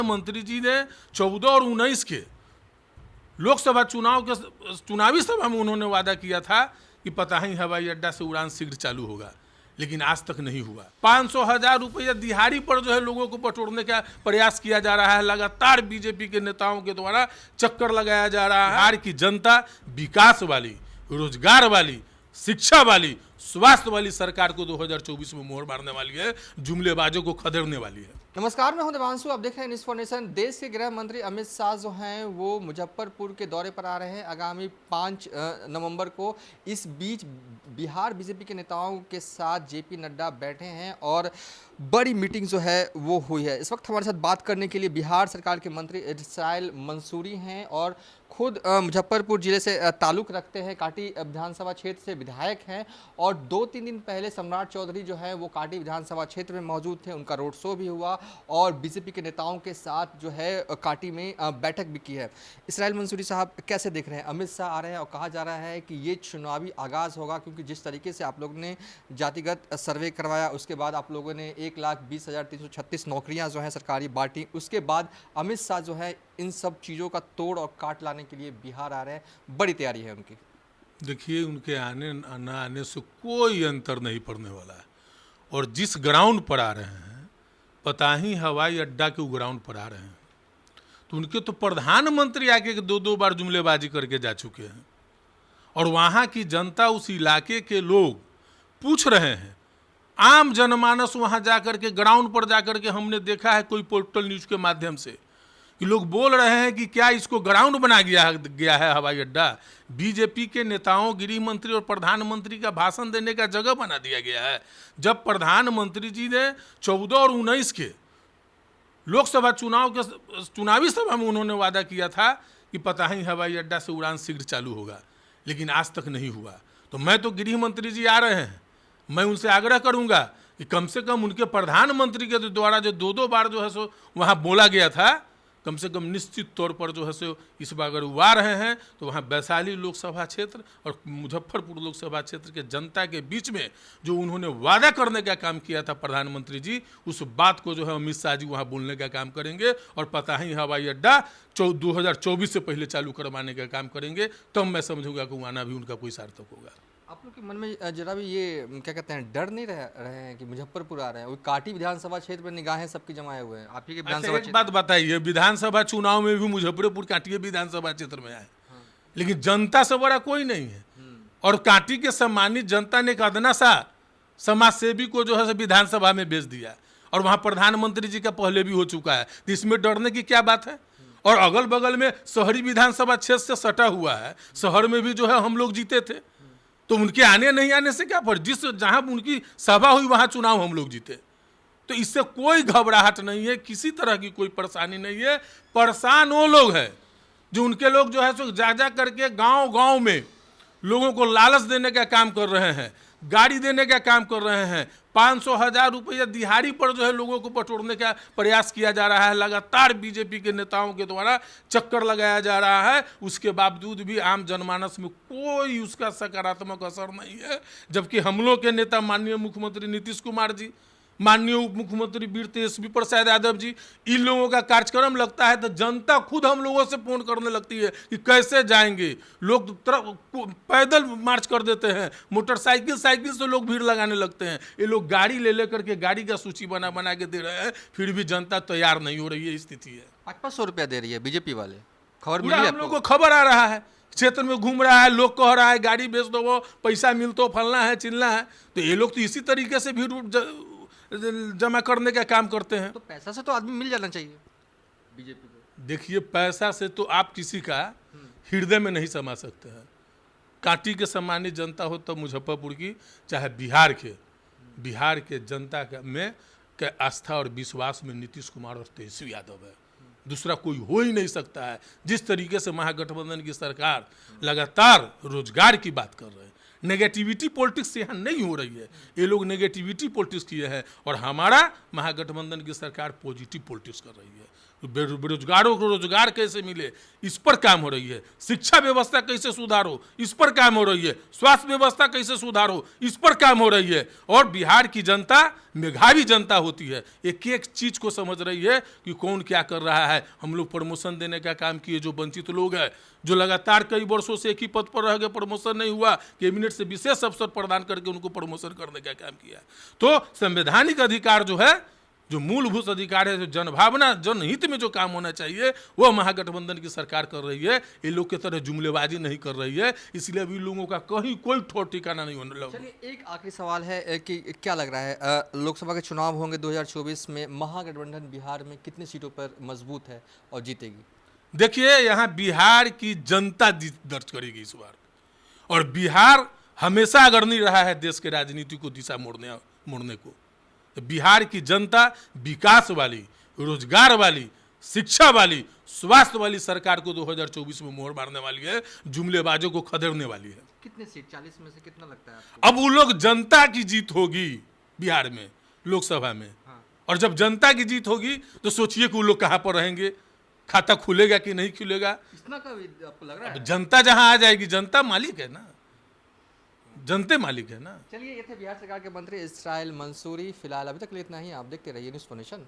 मंत्री जी ने 14 और 19 के लोकसभा चुनावी सभा में उन्होंने वादा किया था कि पताही हवाई अड्डा से उड़ान शीघ्र चालू होगा, लेकिन आज तक नहीं हुआ। 500,000 रुपया दिहाड़ी पर जो है लोगों को बटोरने का प्रयास किया जा रहा है। लगातार बीजेपी के नेताओं के द्वारा चक्कर लगाया जा रहा है। बिहार की जनता विकास वाली, रोजगार वाली, शिक्षा वाली, स्वास्थ्य वाली सरकार को 2024 में मोहर मारने वाली है, जुमलेबाजों को खदेड़ने वाली है। नमस्कार, मैं हूं देवांशु, आप देख रहे हैं न्यूज़ फॉर नेशन। देश के गृह मंत्री अमित शाह जो हैं वो मुजफ्फरपुर के दौरे पर आ रहे हैं आगामी 5 नवंबर को। इस बीच बिहार बीजेपी के नेताओं के साथ जेपी नड्डा बैठे हैं और बड़ी मीटिंग जो है वो हुई है। इस वक्त हमारे साथ बात करने के लिए बिहार सरकार के मंत्री इसराइल मंसूरी हैं और खुद मुजफ्फरपुर जिले से ताल्लुक़ रखते हैं, काटी विधानसभा क्षेत्र से विधायक हैं। और 2-3 दिन पहले सम्राट चौधरी जो है वो काटी विधानसभा क्षेत्र में मौजूद थे, उनका रोड शो भी हुआ और बीजेपी के नेताओं के साथ जो है काटी में बैठक भी की है। इसराइल मंसूरी साहब, कैसे देख रहे हैं? अमित शाह आ रहे हैं और कहा जा रहा है कि ये चुनावी आगाज़ होगा, क्योंकि जिस तरीके से आप लोगों ने जातिगत सर्वे करवाया, उसके बाद आप लोगों ने 1,20,336 नौकरियां जो हैं सरकारी बांटी, उसके बाद अमित शाह जो है इन सब चीज़ों का तोड़ और काट लाने के लिए बिहार आ रहे हैं। बड़ी तैयारी है उनकी। देखिए, उनके आने न आने से कोई अंतर नहीं पड़ने वाला है। और जिस ग्राउंड पर आ रहे हैं, पताही हवाई अड्डा के ग्राउंड पर आ रहे हैं, तो उनके तो प्रधानमंत्री आके 2-2 बार जुमलेबाजी करके जा चुके हैं। और वहाँ की जनता, उस इलाके के लोग पूछ रहे हैं, आम जनमानस वहाँ जाकर के ग्राउंड पर जाकर के हमने देखा है कोई पोर्टल न्यूज़ के माध्यम से कि लोग बोल रहे हैं कि क्या इसको ग्राउंड बना गया है हवाई अड्डा। बीजेपी के नेताओं, गृह मंत्री और प्रधानमंत्री का भाषण देने का जगह बना दिया गया है। जब प्रधानमंत्री जी ने 14 और 19 के लोकसभा चुनावी सभा में उन्होंने वादा किया था कि पताही हवाई अड्डा से उड़ान शीघ्र चालू होगा, लेकिन आज तक नहीं हुआ। तो मैं तो गृह मंत्री जी आ रहे हैं, मैं उनसे आग्रह करूंगा कि कम से कम उनके प्रधानमंत्री के द्वारा जो 2-2 बार जो है सो वहाँ बोला गया था, कम से कम निश्चित तौर पर जो है सो इस बार अगर वो आ रहे हैं तो वहाँ वैशाली लोकसभा क्षेत्र और मुजफ्फरपुर लोकसभा क्षेत्र के जनता के बीच में जो उन्होंने वादा करने का काम किया था प्रधानमंत्री जी, उस बात को जो है अमित शाह जी वहाँ बोलने का काम करेंगे और पताही हवाई अड्डा 2024 से पहले चालू करवाने का काम करेंगे। तब मैं समझूंगा कि आना भी उनका कोई सार्थक होगा। आप लोग के मन में जरा भी ये क्या कहते हैं, डर नहीं रहे हैं कि मुजफ्फरपुर आ रहे हैं? वो काटी विधानसभा क्षेत्र में निगाहें सबकी जमाए हुए हैं। आप ही के विधानसभा एक बात बताइए, विधानसभा चुनाव में भी मुजफ्फरपुर काटी विधानसभा क्षेत्र में आए, लेकिन जनता से बड़ा कोई नहीं है। और काटी के सम्मानित जनता ने एक अदना सा समाज सेवी को जो है विधानसभा में भेज दिया और वहाँ प्रधानमंत्री जी का पहले भी हो चुका है, तो इसमें डरने की क्या बात है? और अगल बगल में शहरी विधानसभा क्षेत्र से सटा हुआ है, शहर में भी जो है हम लोग जीते थे, तो उनके आने नहीं आने से क्या फर्क? जहां उनकी सभा हुई वहां चुनाव हम लोग जीते। तो इससे कोई घबराहट नहीं है, किसी तरह की कोई परेशानी नहीं है। परेशान वो लोग हैं जो उनके लोग जो है सो जा करके गांव-गांव में लोगों को लालच देने का काम कर रहे हैं, गाड़ी देने का काम कर रहे हैं। 500,000 रुपया दिहाड़ी पर जो है लोगों को बटोरने का प्रयास किया जा रहा है। लगातार बीजेपी के नेताओं के द्वारा चक्कर लगाया जा रहा है, उसके बावजूद भी आम जनमानस में कोई उसका सकारात्मक असर नहीं है। जबकि हम लोग के नेता माननीय मुख्यमंत्री नीतीश कुमार जी, माननीय उप मुख्यमंत्री वीर तेजस्वी प्रसाद यादव जी, इन लोगों का कार्यक्रम लगता है तो जनता खुद हम लोगों से फोन करने लगती है कि कैसे जाएंगे। लोग पैदल मार्च कर देते हैं, मोटरसाइकिल से लोग भीड़ लगाने लगते हैं। ये लोग गाड़ी ले करके गाड़ी का सूची बना के दे रहे हैं, फिर भी जनता तैयार नहीं हो रही है। स्थिति है 500 रुपया दे रही है बीजेपी वाले, खबर मिली हम लोग को खबर आ रहा है, क्षेत्र में घूम रहा है, लोग कह रहा है गाड़ी बेच दो, वो पैसा मिलतो, फलना है चिलना है। तो ये लोग तो इसी तरीके से भीड़ जमा करने का काम करते हैं। तो पैसा से तो आदमी मिल जाना चाहिए बीजेपी को। देखिए, पैसा से तो आप किसी का हृदय में नहीं समा सकते हैं। काटी के सम्मानित जनता हो तो मुजफ्फरपुर की, चाहे बिहार के जनता में के आस्था और विश्वास में नीतीश कुमार और तेजस्वी यादव है, दूसरा कोई हो ही नहीं सकता है। जिस तरीके से महागठबंधन की सरकार लगातार रोजगार की बात कर रहे हैं, नेगेटिविटी पॉलिटिक्स यहाँ नहीं हो रही है। ये लोग नेगेटिविटी पॉलिटिक्स किए हैं और हमारा महागठबंधन की सरकार पॉजिटिव पॉलिटिक्स कर रही है। बेरोजगारों को रोजगार कैसे मिले, इस पर काम हो रही है। शिक्षा व्यवस्था कैसे सुधारो, इस पर काम हो रही है। स्वास्थ्य व्यवस्था कैसे सुधारो, इस पर काम हो रही है। और बिहार की जनता मेधावी जनता होती है, एक एक चीज़ को समझ रही है कि कौन क्या कर रहा है। हम लोग प्रमोशन देने का काम किए, जो वंचित लोग हैं, जो लगातार कई वर्षों से एक ही पद पर रह गए, प्रमोशन नहीं हुआ, कैबिनेट से विशेष अवसर प्रदान करके उनको प्रमोशन करने का काम किया। तो संवैधानिक अधिकार जो है, जो मूलभूत अधिकार है, जो जनभावना जनहित में जो काम होना चाहिए, वह महागठबंधन की सरकार कर रही है। ये लोग की तरह जुमलेबाजी नहीं कर रही है, इसलिए अभी लोगों का कहीं कोई ठोर ठिकाना नहीं होने लगा। चलिए, एक आखिरी सवाल है कि क्या लग रहा है लोकसभा के चुनाव होंगे 2024 में, महागठबंधन बिहार में कितनी सीटों पर मजबूत है और जीतेगी? देखिए, यहाँ बिहार की जनता जीत दर्ज करेगी इस बार, और बिहार हमेशा अग्रणी रहा है देश के राजनीति को दिशा मोड़ने को। तो बिहार की जनता विकास वाली, रोजगार वाली, शिक्षा वाली, स्वास्थ्य वाली सरकार को 2024 में मोहर मारने वाली है, जुमलेबाजों को खदेड़ने वाली है। कितने सीट, 40 में से कितना लगता है आपको? अब वो लोग, जनता की जीत होगी बिहार में लोकसभा में। हाँ। और जब जनता की जीत होगी तो सोचिए कि वो लोग कहाँ पर रहेंगे, खाता खुलेगा कि नहीं खुलेगा। इतना कब आपको लग रहा है? जनता जहाँ आ जाएगी, जनता मालिक है ना, जनते मालिक है ना। चलिए, ये थे बिहार सरकार के मंत्री इसराइल मंसूरी। फिलहाल अभी तक के लिए इतना ही। आप देखते रहिए न्यूज़ फॉर नेशन।